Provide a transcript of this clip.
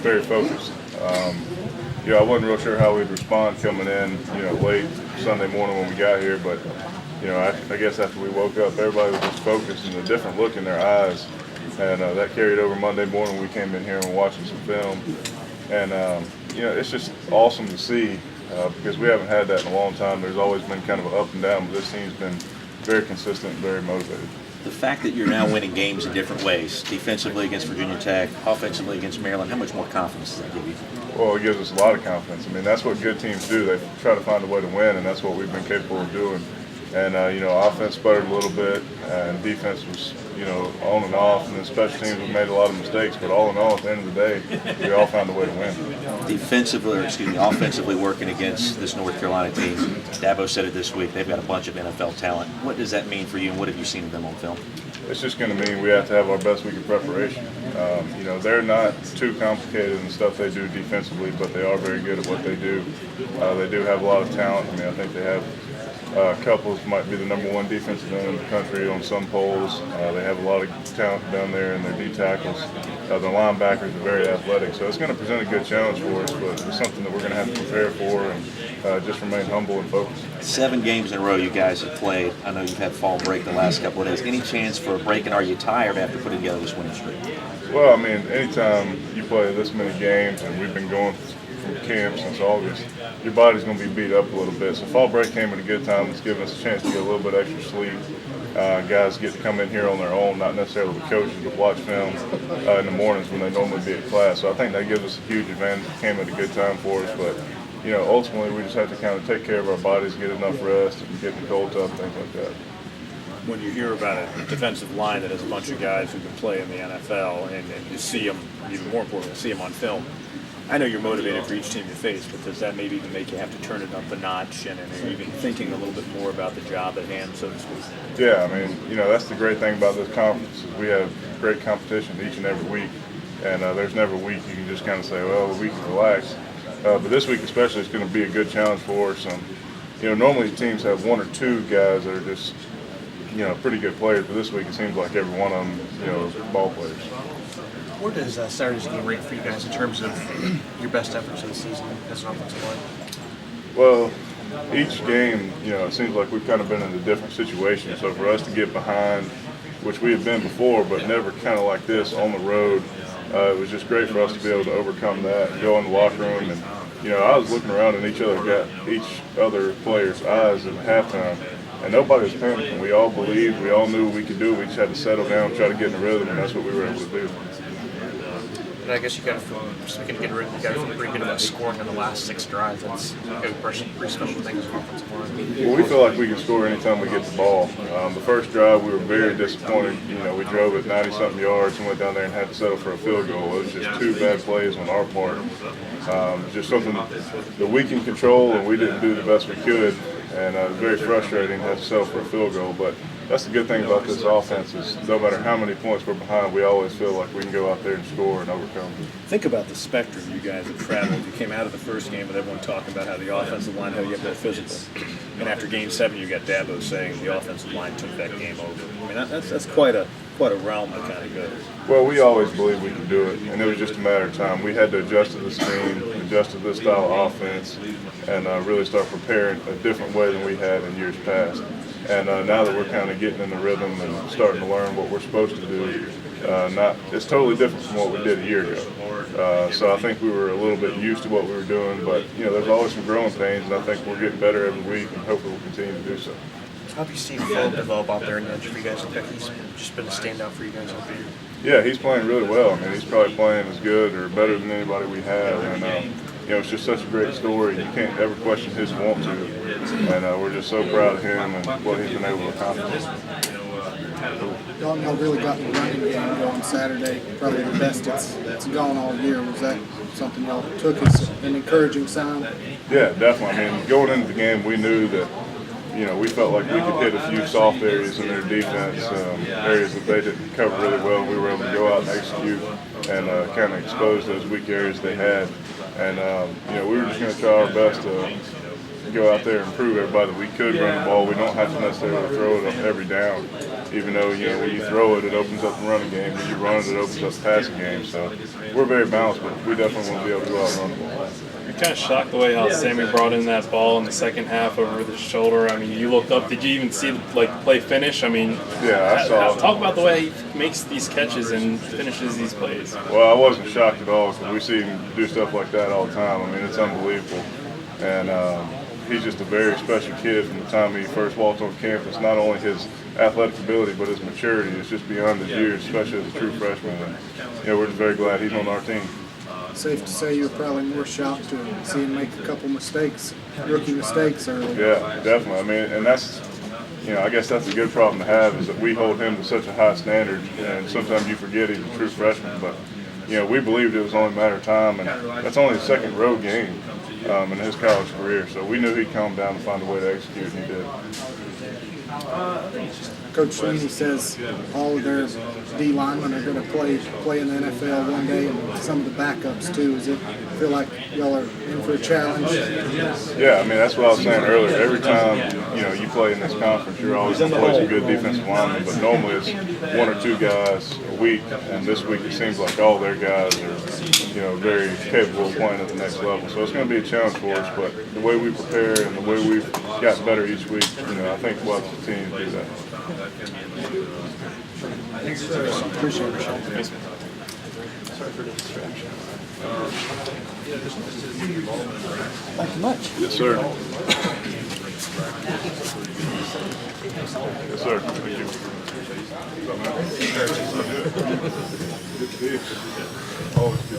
very focused. I wasn't real sure how we'd respond coming in, late Sunday morning when we got here, but I guess after we woke up, everybody was just focused and a different look in their eyes, and that carried over Monday morning. We came in here and were watching some film, and it's just awesome to see because we haven't had that in a long time. There's always been kind of an up and down, but this team's been very consistent and very motivated. The fact that you're now winning games in different ways, defensively against Virginia Tech, offensively against Maryland, how much more confidence does that give you? Well, it gives us a lot of confidence. I mean, that's what good teams do. They try to find a way to win, and that's what we've been capable of doing. And, offense sputtered a little bit, and defense was, on and off, and then special teams have made a lot of mistakes. But all in all, at the end of the day, we all found a way to win. Offensively working against this North Carolina team, Dabo said it this week, they've got a bunch of NFL talent. What does that mean for you, and what have you seen of them on film? It's just going to mean we have to have our best week of preparation. They're not too complicated in the stuff they do defensively, but they are very good at what they do. They do have a lot of talent. I mean, I think they have Couples might be the #1 defensive end in the country on some polls. They have a lot of talent down there in their D tackles. The linebackers are very athletic, so it's going to present a good challenge for us, but it's something that we're going to have to prepare for and just remain humble and focused. 7 games in a row you guys have played. I know you've had fall break the last couple of days. Any chance for a break, and are you tired after putting together this winning streak? Well, I mean, anytime you play this many games, and we've been going from camp since August, your body's going to be beat up a little bit. So fall break came at a good time. It's given us a chance to get a little bit extra sleep. Guys get to come in here on their own, not necessarily the coaches, but watch film in the mornings when they normally be at class. So I think that gives us a huge advantage. It came at a good time for us, but ultimately we just have to kind of take care of our bodies, get enough rest, and get in the cold tub, things like that. When you hear about a defensive line that has a bunch of guys who can play in the NFL, and you see them, even more importantly, see them on film, I know you're motivated for each team you face, but does that maybe even make you have to turn it up a notch and even thinking a little bit more about the job at hand, so to speak? Yeah, I mean, that's the great thing about this conference is we have great competition each and every week, and there's never a week you can just kind of say, well, we can relax. But this week especially is going to be a good challenge for us. Normally teams have 1 or 2 guys that are just, pretty good players, but this week it seems like every one of them, is ball players. Where does Saturday's game rank for you guys in terms of your best efforts of the season as an offensive line? Well, each game, it seems like we've kind of been in a different situation. So for us to get behind, which we have been before, but never kind of like this on the road, it was just great for us to be able to overcome that and go in the locker room. And, I was looking around in each other player's eyes at halftime, and nobody was panicking. We all believed, we all knew we could do it. We just had to settle down, try to get in the rhythm, and that's what we were able to do. And I guess you got to feel, speaking of getting rid of, you got to feel pretty good about scoring on the last 6 drives. That's a pretty special thing as an offensive line. Well, we feel like we can score anytime we get the ball. The first drive, we were very disappointed. We drove it 90-something yards and went down there and had to settle for a field goal. It was just 2 bad plays on our part. Just something that we can control, and we didn't do the best we could. And it was very frustrating to have to settle for a field goal. But that's the good thing about this offense is no matter how many points we're behind, we always feel like we can go out there and score and overcome. Think about the spectrum you guys have traveled. You came out of the first game with everyone talking about how the offensive line had to get more physical. And after Game 7, you got Dabo saying the offensive line took that game over. I mean, that's quite a realm to kind of go. Well, we always believed we could do it, and it was just a matter of time. We had to adjust to this team, adjust to this style of offense, and really start preparing a different way than we had in years past. And now that we're kind of getting in the rhythm and starting to learn what we're supposed to do, it's totally different from what we did a year ago. So I think we were a little bit used to what we were doing, but there's always some growing pains, and I think we're getting better every week, and hopefully we'll continue to do so. How have you seen Phil develop out there in the edge for you guys? I think he's just been a standout for you guys all year. Yeah, he's playing really well. I mean, he's probably playing as good or better than anybody we have, and it's just such a great story. You can't ever question his want to, and we're just so proud of him and what he's been able to accomplish. Dalton, y'all really got the running game going Saturday, probably the best it's gone all year. Was that something y'all took as an encouraging sign? Yeah, definitely. I mean, going into the game, we knew that we felt like we could hit a few soft areas in their defense, areas that they didn't cover really well. We were able to go out and execute and kind of expose those weak areas they had. And, we were just going to try our best to go out there and prove everybody that we could run the ball. We don't have to necessarily throw it up every down. Even though, you know, when you throw it, it opens up the running game. When you run it, it opens up the passing game. So we're very balanced, but we definitely want to be able to go out and run the ball. You're kind of shocked the way how Sammy brought in that ball in the second half over the shoulder. I mean, you looked up. Did you even see the play finish? I mean, Yeah, I saw it. talk about the way he makes these catches and finishes these plays. Well, I wasn't shocked at all because we see him do stuff like that all the time. I mean, it's unbelievable. And he's just a very special kid from the time he first walked on campus. Not only his athletic ability, but his maturity is just beyond his years, especially as a true freshman. And, you know, we're just very glad he's on our team. Safe to say you were probably more shocked to see him make a couple mistakes, rookie mistakes early. Yeah, definitely. I mean, and that's, you know, I guess that's a good problem to have is that we hold him to such a high standard, and sometimes you forget he's a true freshman. But, you know, we believed it was only a matter of time, and that's only his second road game in his college career. So we knew he'd calm down and find a way to execute, and he did. Coach Sweeney says all of their D linemen are going to play in the NFL one day, and some of the backups too. Does it feel like y'all are in for a challenge? Yeah, I mean, that's what I was saying earlier. Every time, you know, you play in this conference, you're always going to play some good defensive linemen, but normally it's one or two guys a week, and this week it seems like all their guys are, you know, very capable of playing at the next level. So it's going to be a challenge for us, but the way we prepare and the way we've gotten better each week, you know, I think we'll have to continue to do that. Appreciate it. Thank you much. Yes, sir. Yes, sir. Thank you. What's up, man? Good to see you. Always good.